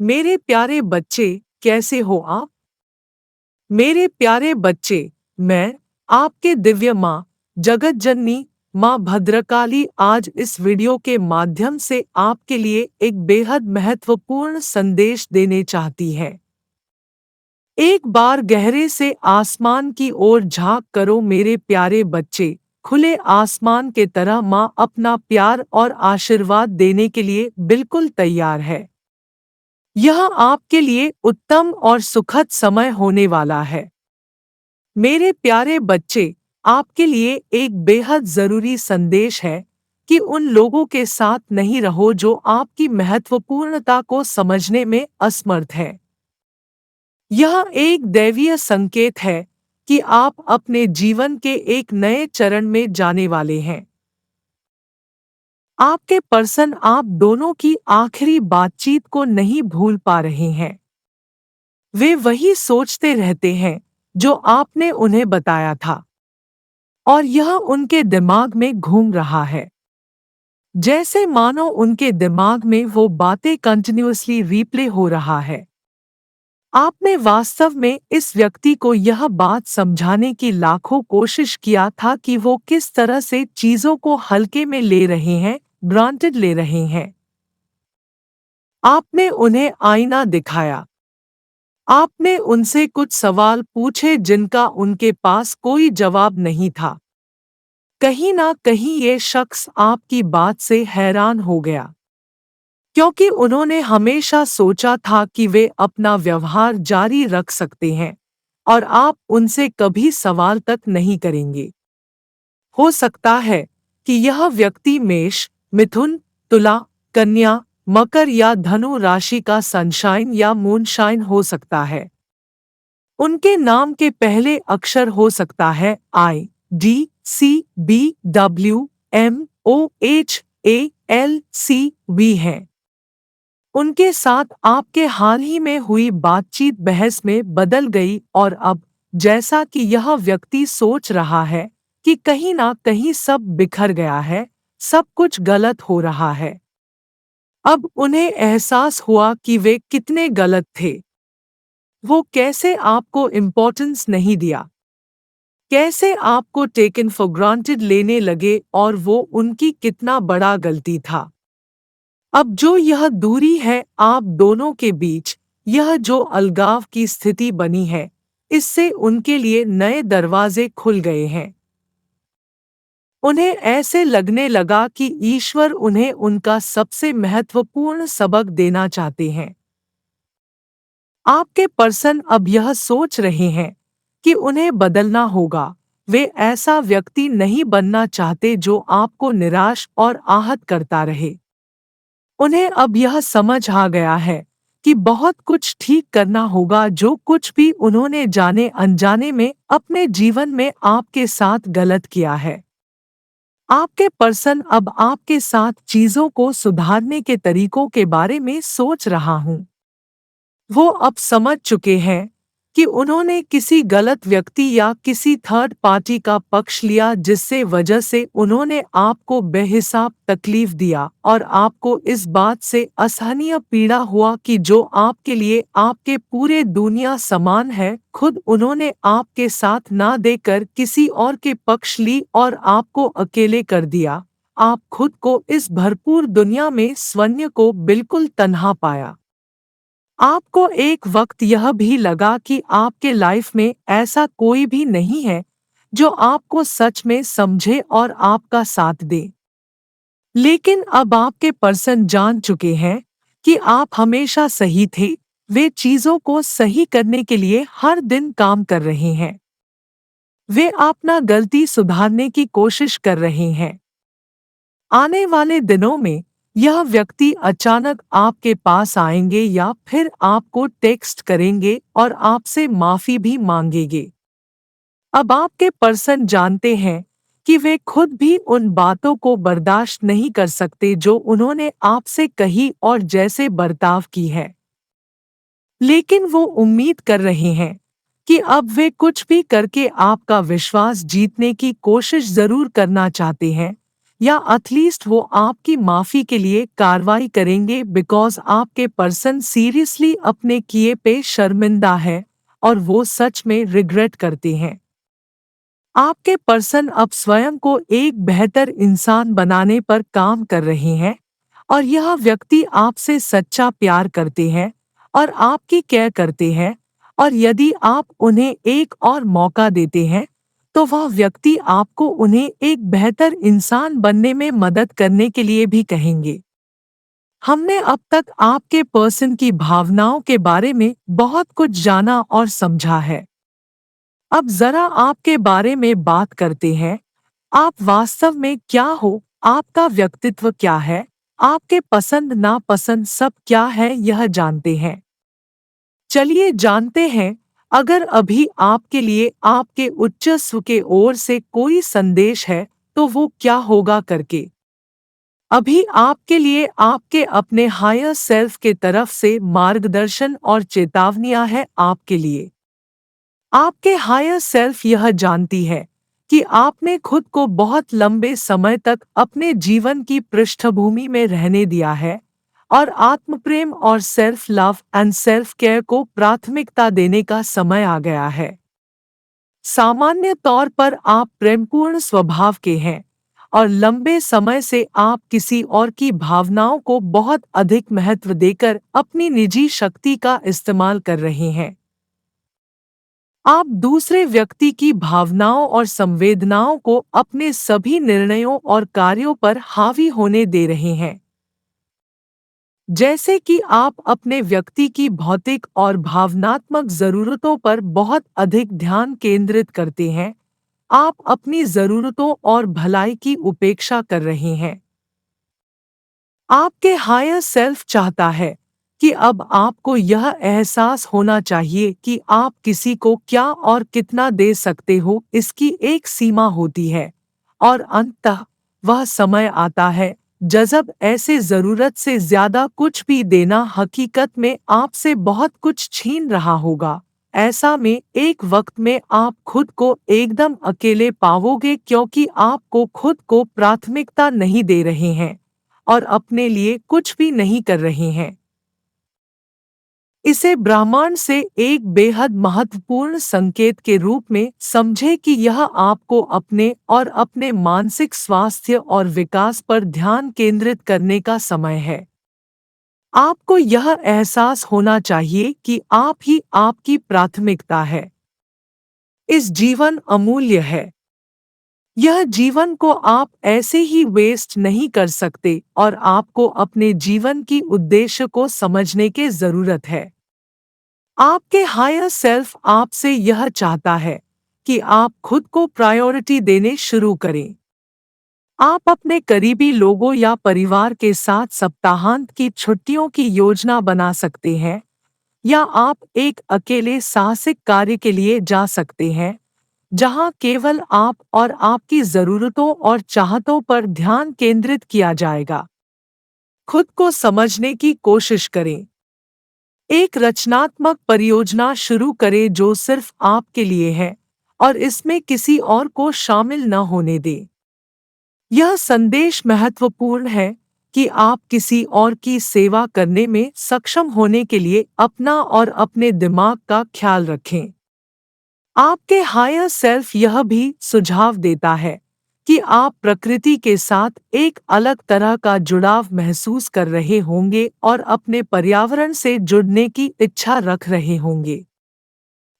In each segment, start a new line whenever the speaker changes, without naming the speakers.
मेरे प्यारे बच्चे, कैसे हो आप? मेरे प्यारे बच्चे, मैं आपके दिव्य माँ, जगत जननी माँ भद्रकाली आज इस वीडियो के माध्यम से आपके लिए एक बेहद महत्वपूर्ण संदेश देने चाहती है। एक बार गहरे से आसमान की ओर झांक करो मेरे प्यारे बच्चे। खुले आसमान के तरह माँ अपना प्यार और आशीर्वाद देने के लिए बिल्कुल तैयार है। यह आपके लिए उत्तम और सुखद समय होने वाला है। मेरे प्यारे बच्चे, आपके लिए एक बेहद जरूरी संदेश है कि उन लोगों के साथ नहीं रहो जो आपकी महत्वपूर्णता को समझने में असमर्थ है। यह एक दैवीय संकेत है कि आप अपने जीवन के एक नए चरण में जाने वाले हैं। आपके पर्सन आप दोनों की आखिरी बातचीत को नहीं भूल पा रहे हैं। वे वही सोचते रहते हैं जो आपने उन्हें बताया था, और यह उनके दिमाग में घूम रहा है। जैसे मानो उनके दिमाग में वो बातें कंटिन्यूअसली रीप्ले हो रहा है। आपने वास्तव में इस व्यक्ति को यह बात समझाने की लाखों कोशिश किया था कि वो किस तरह से चीजों को हल्के में ले रहे हैं, ग्रांटेड ले रहे हैं। आपने उन्हें आईना दिखाया। आपने उनसे कुछ सवाल पूछे जिनका उनके पास कोई जवाब नहीं था। कहीं ना कहीं ये शख्स आपकी बात से हैरान हो गया, क्योंकि उन्होंने हमेशा सोचा था कि वे अपना व्यवहार जारी रख सकते हैं और आप उनसे कभी सवाल तक नहीं करेंगे। हो सकता है कि यह व्यक्ति मेष, मिथुन, तुला, कन्या, मकर या धनु राशि का सनशाइन या मूनशाइन हो सकता है। उनके नाम के पहले अक्षर हो सकता है IDCBWMOHALCV हैं। उनके साथ आपके हाल ही में हुई बातचीत बहस में बदल गई और अब, जैसा कि यह व्यक्ति सोच रहा है कि कहीं ना कहीं सब बिखर गया है, सब कुछ गलत हो रहा है, अब उन्हें एहसास हुआ कि वे कितने गलत थे। वो कैसे आपको इम्पोर्टेंस नहीं दिया, कैसे आपको टेकन फॉर ग्रांटेड लेने लगे, और वो उनकी कितना बड़ा गलती था। अब जो यह दूरी है आप दोनों के बीच, यह जो अलगाव की स्थिति बनी है, इससे उनके लिए नए दरवाजे खुल गए हैं। उन्हें ऐसे लगने लगा कि ईश्वर उन्हें उनका सबसे महत्वपूर्ण सबक देना चाहते हैं। आपके पर्सन अब यह सोच रहे हैं कि उन्हें बदलना होगा। वे ऐसा व्यक्ति नहीं बनना चाहते जो आपको निराश और आहत करता रहे। उन्हें अब यह समझ आ गया है कि बहुत कुछ ठीक करना होगा। जो कुछ भी उन्होंने जाने अनजाने में अपने जीवन में आपके साथ गलत किया है, आपके पर्सन अब आपके साथ चीजों को सुधारने के तरीकों के बारे में सोच रहा हूँ। वो अब समझ चुके हैं कि उन्होंने किसी गलत व्यक्ति या किसी थर्ड पार्टी का पक्ष लिया, जिससे वजह से उन्होंने आपको बेहिसाब तकलीफ दिया और आपको इस बात से असहनीय पीड़ा हुआ कि जो आपके लिए आपके पूरे दुनिया समान है, खुद उन्होंने आपके साथ ना देकर किसी और के पक्ष ली और आपको अकेले कर दिया। आप खुद को इस भरपूर दुनिया में स्वयं को बिल्कुल तन्हा पाया। आपको एक वक्त यह भी लगा कि आपके लाइफ में ऐसा कोई भी नहीं है जो आपको सच में समझे और आपका साथ दे। लेकिन अब आपके पर्सन जान चुके हैं कि आप हमेशा सही थे। वे चीजों को सही करने के लिए हर दिन काम कर रहे हैं। वे अपना गलती सुधारने की कोशिश कर रहे हैं। आने वाले दिनों में यह व्यक्ति अचानक आपके पास आएंगे या फिर आपको टेक्स्ट करेंगे और आपसे माफी भी मांगेंगे। अब आपके पर्सन जानते हैं कि वे खुद भी उन बातों को बर्दाश्त नहीं कर सकते जो उन्होंने आपसे कही और जैसे बर्ताव की है। लेकिन वो उम्मीद कर रहे हैं कि अब वे कुछ भी करके आपका विश्वास जीतने की कोशिश जरूर करना चाहते हैं, या एटलीस्ट वो आपकी माफी के लिए कार्रवाई करेंगे बिकॉज आपके पर्सन सीरियसली अपने किए पे शर्मिंदा है और वो सच में रिग्रेट करते हैं। आपके पर्सन अब स्वयं को एक बेहतर इंसान बनाने पर काम कर रहे हैं और यह व्यक्ति आपसे सच्चा प्यार करते हैं और आपकी केयर करते हैं, और यदि आप उन्हें एक और मौका देते हैं तो वह व्यक्ति आपको उन्हें एक बेहतर इंसान बनने में मदद करने के लिए भी कहेंगे। हमने अब तक आपके पर्सन की भावनाओं के बारे में बहुत कुछ जाना और समझा है। अब जरा आपके बारे में बात करते हैं। आप वास्तव में क्या हो, आपका व्यक्तित्व क्या है, आपके पसंद नापसंद सब क्या है यह जानते हैं। चलिए जानते हैं। अगर अभी आपके लिए आपके उच्च स्व के ओर से कोई संदेश है तो वो क्या होगा करके। अभी आपके लिए आपके अपने हायर सेल्फ के तरफ से मार्गदर्शन और चेतावनियां है आपके लिए। आपके हायर सेल्फ यह जानती है कि आपने खुद को बहुत लंबे समय तक अपने जीवन की पृष्ठभूमि में रहने दिया है और आत्मप्रेम और self love and self care को प्राथमिकता देने का समय आ गया है। सामान्य तौर पर आप प्रेमपूर्ण स्वभाव के हैं और लंबे समय से आप किसी और की भावनाओं को बहुत अधिक महत्व देकर अपनी निजी शक्ति का इस्तेमाल कर रहे हैं। आप दूसरे व्यक्ति की भावनाओं और संवेदनाओं को अपने सभी निर्णयों और कार्यों पर हावी होने दे रहे हैं। जैसे कि आप अपने व्यक्ति की भौतिक और भावनात्मक जरूरतों पर बहुत अधिक ध्यान केंद्रित करते हैं, आप अपनी जरूरतों और भलाई की उपेक्षा कर रहे हैं। आपके हायर सेल्फ चाहता है कि अब आपको यह एहसास होना चाहिए कि आप किसी को क्या और कितना दे सकते हो, इसकी एक सीमा होती है और अंततः वह समय आता है जब ऐसे जरूरत से ज्यादा कुछ भी देना हकीकत में आपसे बहुत कुछ छीन रहा होगा। ऐसा में एक वक्त में आप खुद को एकदम अकेले पाओगे क्योंकि आपको खुद को प्राथमिकता नहीं दे रहे हैं और अपने लिए कुछ भी नहीं कर रहे हैं। इसे ब्रह्मांड से एक बेहद महत्वपूर्ण संकेत के रूप में समझे कि यह आपको अपने और अपने मानसिक स्वास्थ्य और विकास पर ध्यान केंद्रित करने का समय है। आपको यह एहसास होना चाहिए कि आप ही आपकी प्राथमिकता है। इस जीवन अमूल्य है। यह जीवन को आप ऐसे ही वेस्ट नहीं कर सकते और आपको अपने जीवन की उद्देश्य को समझने की जरूरत है। आपके हायर सेल्फ आपसे यह चाहता है कि आप खुद को प्रायोरिटी देने शुरू करें। आप अपने करीबी लोगों या परिवार के साथ सप्ताहांत की छुट्टियों की योजना बना सकते हैं, या आप एक अकेले साहसिक कार्य के लिए जा सकते हैं जहां केवल आप और आपकी जरूरतों और चाहतों पर ध्यान केंद्रित किया जाएगा। खुद को समझने की कोशिश करें। एक रचनात्मक परियोजना शुरू करें जो सिर्फ आपके लिए है और इसमें किसी और को शामिल न होने दें। यह संदेश महत्वपूर्ण है कि आप किसी और की सेवा करने में सक्षम होने के लिए अपना और अपने दिमाग का ख्याल रखें। आपके हायर सेल्फ यह भी सुझाव देता है कि आप प्रकृति के साथ एक अलग तरह का जुड़ाव महसूस कर रहे होंगे और अपने पर्यावरण से जुड़ने की इच्छा रख रहे होंगे।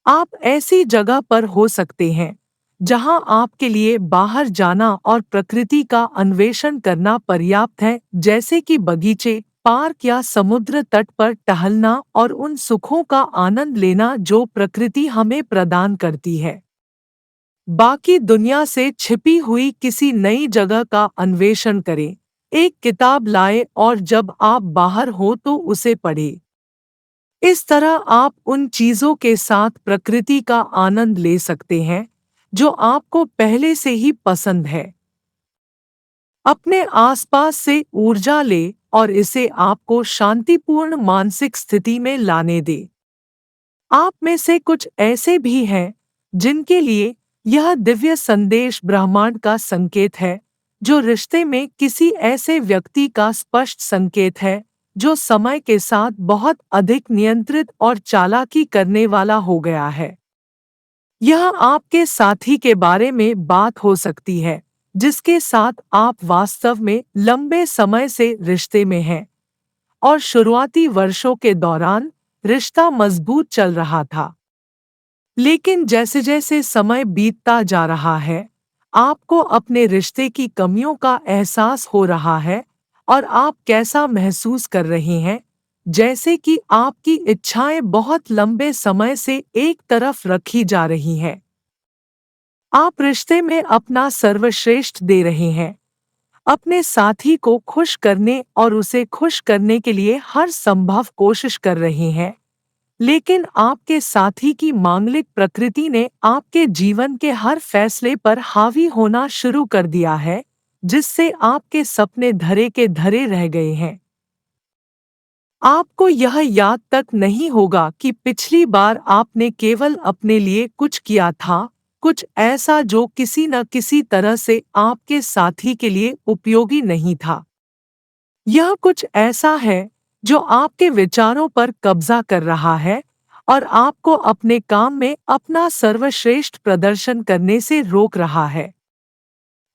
आप ऐसी जगह पर हो सकते हैं जहां आपके लिए बाहर जाना और प्रकृति का अन्वेषण करना पर्याप्त है, जैसे कि बगीचे, पार्क या समुद्र तट पर टहलना और उन सुखों का आनंद लेना जो प्रकृति हमें प्रदान करती है। बाकी दुनिया से छिपी हुई किसी नई जगह का अन्वेषण करें। एक किताब लाएं और जब आप बाहर हो तो उसे पढ़ें। इस तरह आप उन चीजों के साथ प्रकृति का आनंद ले सकते हैं जो आपको पहले से ही पसंद है। अपने आसपास से ऊर्जा ले और इसे आपको शांतिपूर्ण मानसिक स्थिति में लाने दे। आप में से कुछ ऐसे भी हैं जिनके लिए यह दिव्य संदेश ब्रह्मांड का संकेत है, जो रिश्ते में किसी ऐसे व्यक्ति का स्पष्ट संकेत है जो समय के साथ बहुत अधिक नियंत्रित और चालाकी करने वाला हो गया है। यह आपके साथी के बारे में बात हो सकती है जिसके साथ आप वास्तव में लंबे समय से रिश्ते में हैं और शुरुआती वर्षों के दौरान रिश्ता मजबूत चल रहा था। लेकिन जैसे जैसे समय बीतता जा रहा है, आपको अपने रिश्ते की कमियों का एहसास हो रहा है और आप कैसा महसूस कर रहे हैं, जैसे कि आपकी इच्छाएं बहुत लंबे समय से एक तरफ रखी जा रही हैं। आप रिश्ते में अपना सर्वश्रेष्ठ दे रहे हैं, अपने साथी को खुश करने और उसे खुश करने के लिए हर संभव कोशिश कर रहे हैं। लेकिन आपके साथी की मांगलिक प्रकृति ने आपके जीवन के हर फैसले पर हावी होना शुरू कर दिया है, जिससे आपके सपने धरे के धरे रह गए हैं। आपको यह याद तक नहीं होगा कि पिछली बार आपने केवल अपने लिए कुछ किया था, कुछ ऐसा जो किसी न किसी तरह से आपके साथी के लिए उपयोगी नहीं था। यह कुछ ऐसा है जो आपके विचारों पर कब्जा कर रहा है और आपको अपने काम में अपना सर्वश्रेष्ठ प्रदर्शन करने से रोक रहा है।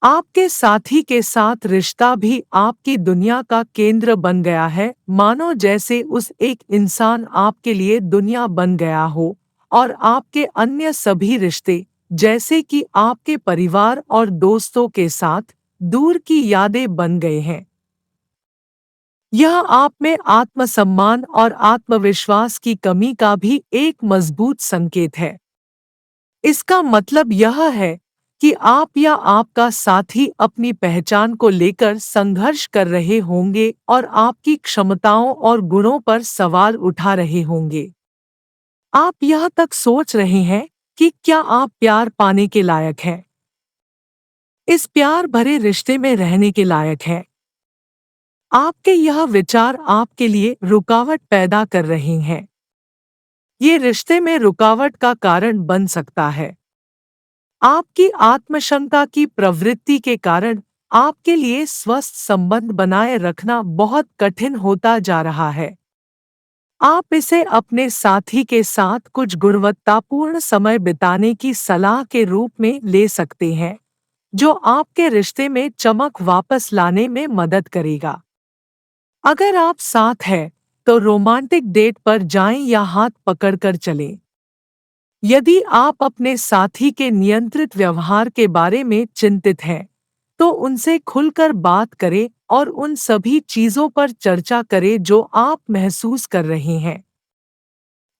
आपके साथी के साथ रिश्ता भी आपकी दुनिया का केंद्र बन गया है, मानो जैसे उस एक इंसान आपके लिए दुनिया बन गया हो और आपके अन्य सभी रिश्ते, जैसे कि आपके परिवार और दोस्तों के साथ, दूर की यादें बन गए हैं। यह आप में आत्मसम्मान और आत्मविश्वास की कमी का भी एक मजबूत संकेत है। इसका मतलब यह है कि आप या आपका साथी अपनी पहचान को लेकर संघर्ष कर रहे होंगे और आपकी क्षमताओं और गुणों पर सवाल उठा रहे होंगे। आप यह तक सोच रहे हैं कि क्या आप प्यार पाने के लायक हैं, इस प्यार भरे रिश्ते में रहने के लायक हैं। आपके यह विचार आपके लिए रुकावट पैदा कर रहे हैं। ये रिश्ते में रुकावट का कारण बन सकता है। आपकी आत्मक्षमता की प्रवृत्ति के कारण आपके लिए स्वस्थ संबंध बनाए रखना बहुत कठिन होता जा रहा है। आप इसे अपने साथी के साथ कुछ गुणवत्तापूर्ण समय बिताने की सलाह के रूप में ले सकते हैं, जो आपके रिश्ते में चमक वापस लाने में मदद करेगा। अगर आप साथ हैं, तो रोमांटिक डेट पर जाएं या हाथ पकड़कर चलें। यदि आप अपने साथी के नियंत्रित व्यवहार के बारे में चिंतित हैं, तो उनसे खुलकर बात करें और उन सभी चीजों पर चर्चा करें जो आप महसूस कर रहे हैं।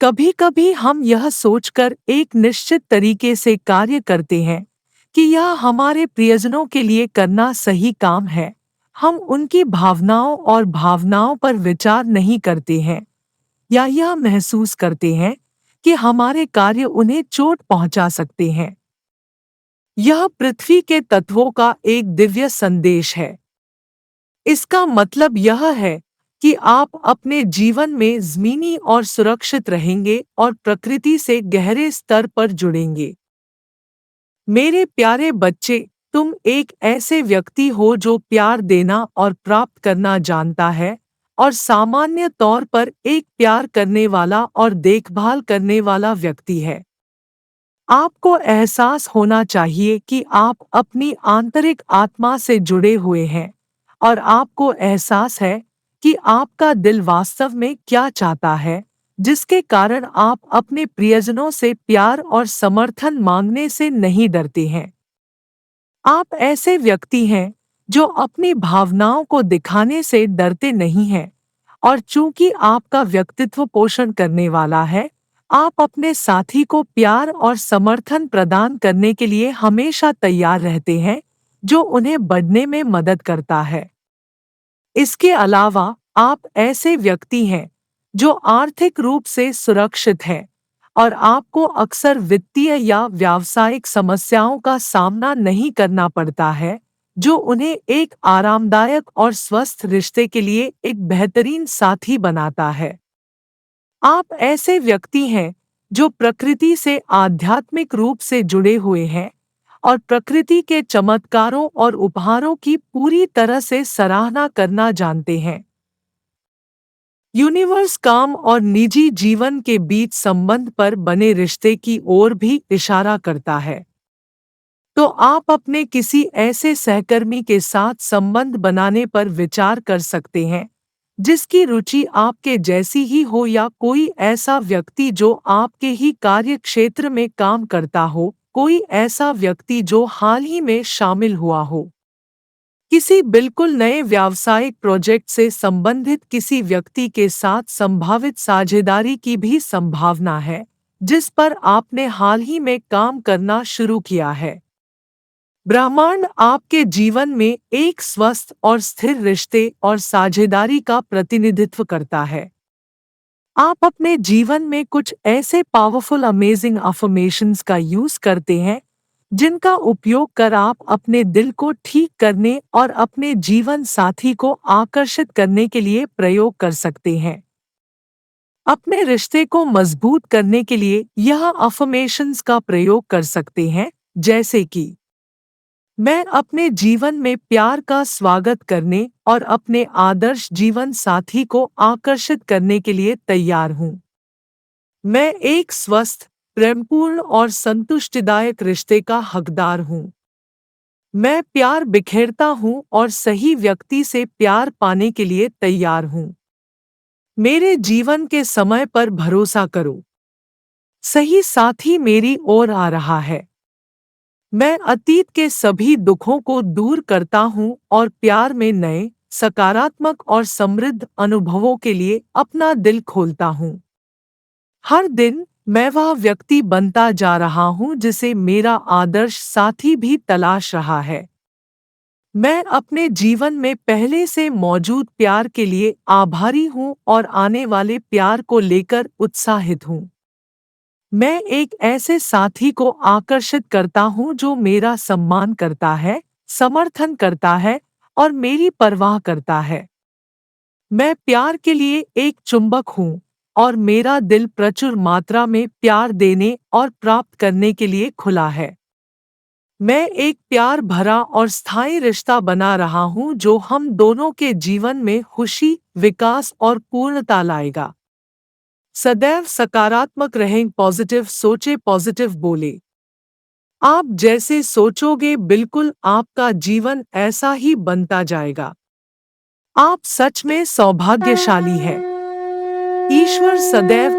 कभी-कभी हम यह सोचकर एक निश्चित तरीके से कार्य करते हैं कि यह हमारे प्रियजनों के लिए करना सही काम है। हम उनकी भावनाओं पर विचार नहीं करते हैं या यह महसूस करते हैं कि हमारे कार्य उन्हें चोट पहुंचा सकते हैं। यह पृथ्वी के तत्वों का एक दिव्य संदेश है। इसका मतलब यह है कि आप अपने जीवन में ज़मीनी और सुरक्षित रहेंगे और प्रकृति से गहरे स्तर पर जुड़ेंगे। मेरे प्यारे बच्चे, तुम एक ऐसे व्यक्ति हो जो प्यार देना और प्राप्त करना जानता है और सामान्य तौर पर एक प्यार करने वाला और देखभाल करने वाला व्यक्ति है। आपको एहसास होना चाहिए कि आप अपनी आंतरिक आत्मा से जुड़े हुए हैं और आपको एहसास है कि आपका दिल वास्तव में क्या चाहता है, जिसके कारण आप अपने प्रियजनों से प्यार और समर्थन मांगने से नहीं डरते हैं। आप ऐसे व्यक्ति हैं जो अपनी भावनाओं को दिखाने से डरते नहीं हैं और चूंकि आपका व्यक्तित्व पोषण करने वाला है, आप अपने साथी को प्यार और समर्थन प्रदान करने के लिए हमेशा तैयार रहते हैं, जो उन्हें बढ़ने में मदद करता है। इसके अलावा आप ऐसे व्यक्ति हैं जो आर्थिक रूप से सुरक्षित हैं और आपको अक्सर वित्तीय या व्यावसायिक समस्याओं का सामना नहीं करना पड़ता है, जो उन्हें एक आरामदायक और स्वस्थ रिश्ते के लिए एक बेहतरीन साथी बनाता है। आप ऐसे व्यक्ति हैं जो प्रकृति से आध्यात्मिक रूप से जुड़े हुए हैं और प्रकृति के चमत्कारों और उपहारों की पूरी तरह से सराहना करना जानते हैं। यूनिवर्स काम और निजी जीवन के बीच संबंध पर बने रिश्ते की ओर भी इशारा करता है। तो आप अपने किसी ऐसे सहकर्मी के साथ संबंध बनाने पर विचार कर सकते हैं जिसकी रुचि आपके जैसी ही हो, या कोई ऐसा व्यक्ति जो आपके ही कार्य क्षेत्र में काम करता हो, कोई ऐसा व्यक्ति जो हाल ही में शामिल हुआ हो। किसी बिल्कुल नए व्यावसायिक प्रोजेक्ट से संबंधित किसी व्यक्ति के साथ संभावित साझेदारी की भी संभावना है जिस पर आपने हाल ही में काम करना शुरू किया है। ब्रह्मांड आपके जीवन में एक स्वस्थ और स्थिर रिश्ते और साझेदारी का प्रतिनिधित्व करता है। आप अपने जीवन में कुछ ऐसे पावरफुल अमेजिंग अफर्मेशंस का यूज करते हैं जिनका उपयोग कर आप अपने दिल को ठीक करने और अपने जीवन साथी को आकर्षित करने के लिए प्रयोग कर सकते हैं। अपने रिश्ते को मजबूत करने के लिए यह अफर्मेशंस का प्रयोग कर सकते हैं, जैसे कि मैं अपने जीवन में प्यार का स्वागत करने और अपने आदर्श जीवन साथी को आकर्षित करने के लिए तैयार हूँ। मैं एक स्वस्थ, प्रेमपूर्ण और संतुष्टिदायक रिश्ते का हकदार हूँ। मैं प्यार बिखेरता हूँ और सही व्यक्ति से प्यार पाने के लिए तैयार हूँ। मेरे जीवन के समय पर भरोसा करो। सही साथी मेरी ओर आ रहा है। मैं अतीत के सभी दुखों को दूर करता हूँ और प्यार में नए, सकारात्मक और समृद्ध अनुभवों के लिए अपना दिल खोलता हूँ। हर दिन मैं वह व्यक्ति बनता जा रहा हूँ जिसे मेरा आदर्श साथी भी तलाश रहा है। मैं अपने जीवन में पहले से मौजूद प्यार के लिए आभारी हूँ और आने वाले प्यार को लेकर उत्साहित हूँ। मैं एक ऐसे साथी को आकर्षित करता हूँ जो मेरा सम्मान करता है, समर्थन करता है और मेरी परवाह करता है। मैं प्यार के लिए एक चुंबक हूँ और मेरा दिल प्रचुर मात्रा में प्यार देने और प्राप्त करने के लिए खुला है। मैं एक प्यार भरा और स्थायी रिश्ता बना रहा हूँ जो हम दोनों के जीवन में खुशी, विकास और पूर्णता लाएगा। सदैव सकारात्मक रहें, पॉजिटिव सोचे, पॉजिटिव बोले। आप जैसे सोचोगे बिल्कुल आपका जीवन ऐसा ही बनता जाएगा। आप सच में सौभाग्यशाली हैं। ईश्वर सदैव